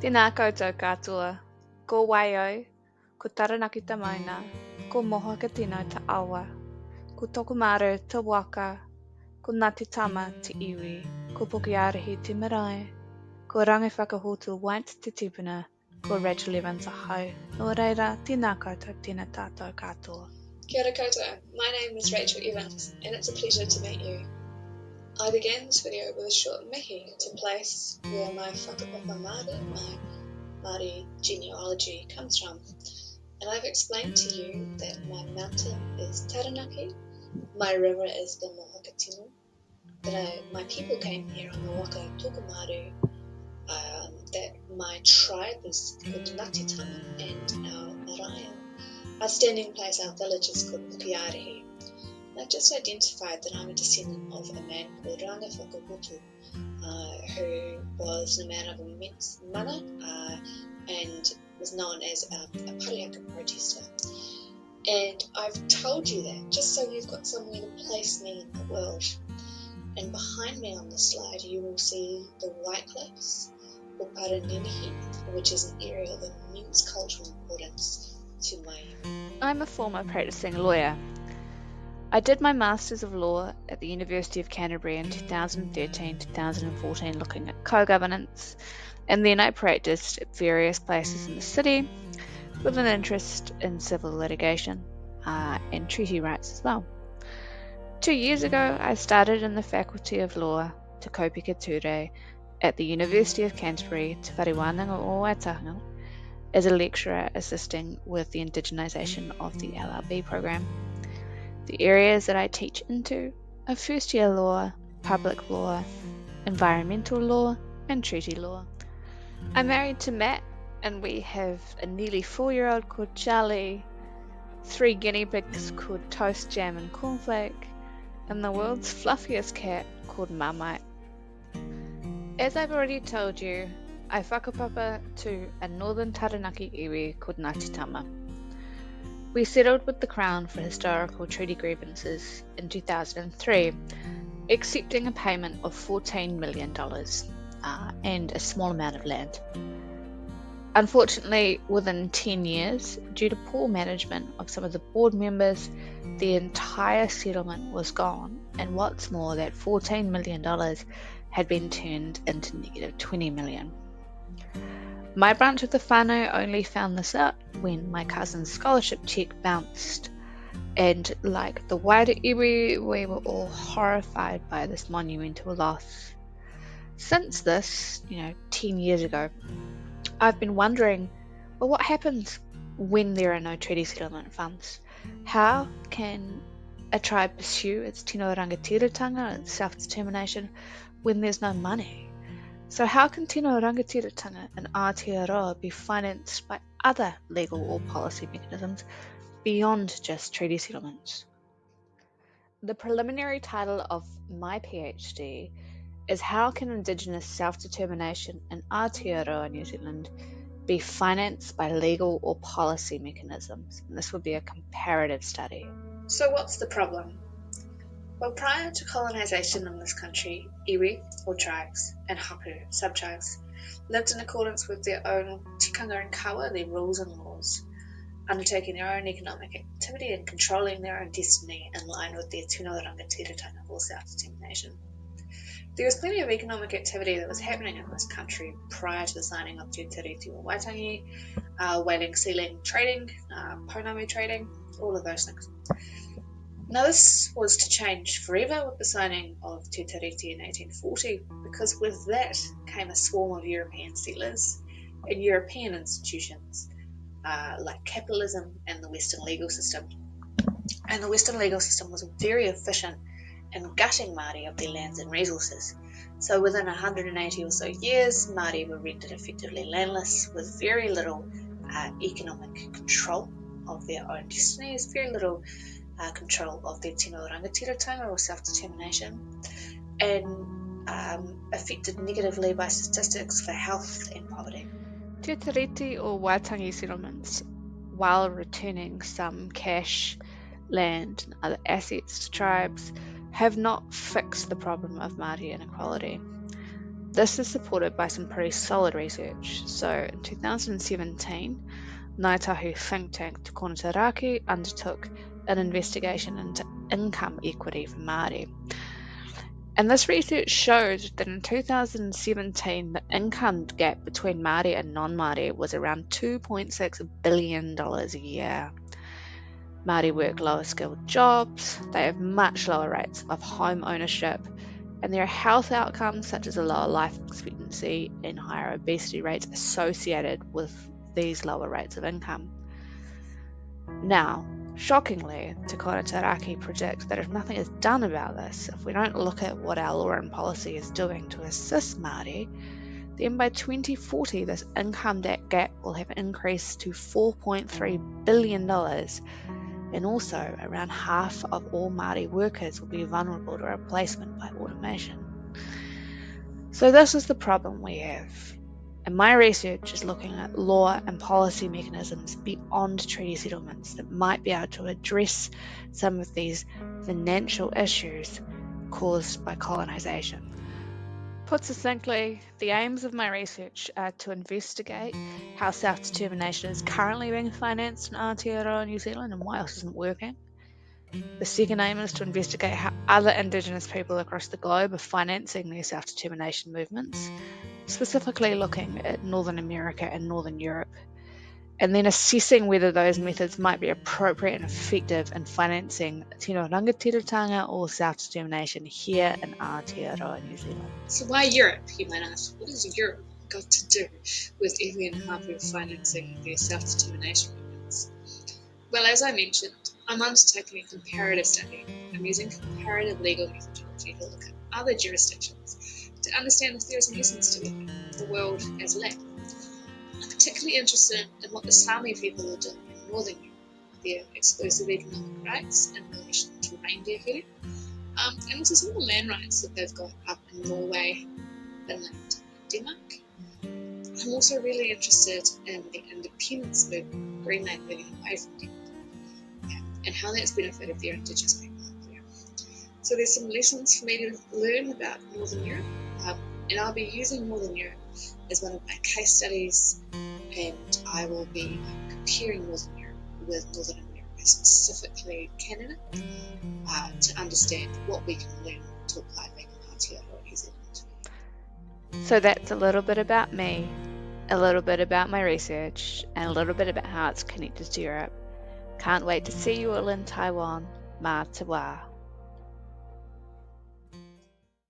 Tēnā koutou katoa, ko waio, ko taranaki ta mauna, ko moha ka tino ta awa, ko tokumaru ta waka, ko Ngāti Tama te iwi, ko Pukearahi te marae, ko rangi whakahotu White te tupuna, ko Rachael Evans a hau. Nō reira, tēnā koutou, tēnā tātou katoa. Kia ora koutou, my name is Rachael Evans and it's a pleasure to meet you. I began this video with a short mihi to place where my whakapapa Māori, my Māori genealogy comes from. And I've explained to you that my mountain is Taranaki, my river is the Mohakatino, that my people came here on the Waka Tokumaru, that my tribe is called Ngāti Tama and our marae, our standing place, our village is called Pukearahi. I've just identified that I'm a descendant of a man called Ranga Whakahotu, who was a man of immense mana and was known as a pariaka protester. And I've told you that just so you've got somewhere to place me in the world. And behind me on the slide you will see the White Cliffs, or Paraninihi, which is an area of immense cultural importance to my... I'm a former practicing lawyer. I did my Masters of Law at the University of Canterbury in 2013-2014 looking at co-governance, and then I practiced at various places in the city with an interest in civil litigation and treaty rights as well. 2 years ago I started in the Faculty of Law Te Kaupika Ture at the University of Canterbury Te Whariwānanga o Waitanga as a lecturer assisting with the indigenisation of the LLB program. The areas that I teach into are first year law, public law, environmental law, and treaty law. I'm married to Matt, and we have a nearly 4-year-old called Charlie, 3 guinea pigs called Toast, Jam, and Cornflake, and the world's fluffiest cat called Marmite. As I've already told you, I whakapapa to a northern Taranaki iwi called Ngāti Tama. We settled with the Crown for historical treaty grievances in 2003, accepting a payment of $14 million and a small amount of land. Unfortunately, within 10 years, due to poor management of some of the board members, the entire settlement was gone, and what's more, that $14 million had been turned into negative $20 million. My branch of the whānau only found this out when my cousin's scholarship check bounced, and like the wider iwi, we were all horrified by this monumental loss. Since this, 10 years ago, I've been wondering, well, what happens when there are no treaty settlement funds? How can a tribe pursue its tino rangatiratanga and self-determination when there's no money? So how can tino rangatiratanga and Aotearoa be financed by other legal or policy mechanisms beyond just treaty settlements? The preliminary title of my PhD is How Can Indigenous Self-Determination in Aotearoa, New Zealand be financed by legal or policy mechanisms? And this would be a comparative study. So what's the problem? Well, prior to colonisation in this country, iwi, or tribes, and hapu, subtribes, lived in accordance with their own tikanga and kawa, their rules and laws, undertaking their own economic activity and controlling their own destiny in line with their tino rangatiratanga or self-determination. There was plenty of economic activity that was happening in this country prior to the signing of Te Tiriti o Waitangi, whaling, sealing, trading, pounamu trading, all of those things. Now this was to change forever with the signing of Te Tiriti in 1840, because with that came a swarm of European settlers and European institutions like capitalism and the Western legal system. And the Western legal system was very efficient in gutting Māori of their lands and resources. So within 180 or so years, Māori were rendered effectively landless with very little economic control of their own destinies, very little control of their tino rangatiratanga or self-determination, and affected negatively by statistics for health and poverty. Te Tiriti or Waitangi settlements, while returning some cash, land and other assets to tribes, have not fixed the problem of Māori inequality. This is supported by some pretty solid research. So in 2017, Ngāi think tank Te Konotaraki undertook an investigation into income equity for Māori. And this research showed that in 2017, the income gap between Māori and non-Māori was around $2.6 billion a year. Māori work lower skilled jobs, they have much lower rates of home ownership, and there are health outcomes such as a lower life expectancy and higher obesity rates associated with these lower rates of income. Now, shockingly, Te Konotaraki predicts that if nothing is done about this, if we don't look at what our law and policy is doing to assist Māori, then by 2040 this income gap will have increased to $4.3 billion, and also around half of all Māori workers will be vulnerable to replacement by automation. So this is the problem we have. And my research is looking at law and policy mechanisms beyond treaty settlements that might be able to address some of these financial issues caused by colonisation. Put succinctly, the aims of my research are to investigate how self-determination is currently being financed in Aotearoa, New Zealand, and why else isn't working. The second aim is to investigate how other Indigenous people across the globe are financing their self-determination movements, specifically looking at Northern America and Northern Europe, and then assessing whether those methods might be appropriate and effective in financing tino rangatiratanga or self-determination here in Aotearoa, New Zealand. So why Europe, you might ask? What has Europe got to do with iwi and hapu financing their self-determination movements? Well, as I mentioned, I'm undertaking a comparative study. I'm using comparative legal methodology to look at other jurisdictions to understand if there is an essence to the world as land. I'm particularly interested in what the Sami people are doing in Northern Europe, their exclusive economic rights in relation to reindeer herding, and also some of the land rights that they've got up in Norway, Finland, and Denmark. I'm also really interested in the independence movement, Greenland moving away from Denmark, and how that's benefited their Indigenous people up there. So there's some lessons for me to learn about Northern Europe, and I'll be using Northern Europe as one of my case studies, and I will be comparing Northern Europe with Northern America, specifically Canada, to understand what we can learn to apply back in Aotearoa, New Zealand. So that's a little bit about me, a little bit about my research, and a little bit about how it's connected to Europe. Can't wait to see you all in Taiwan. Mā te wā.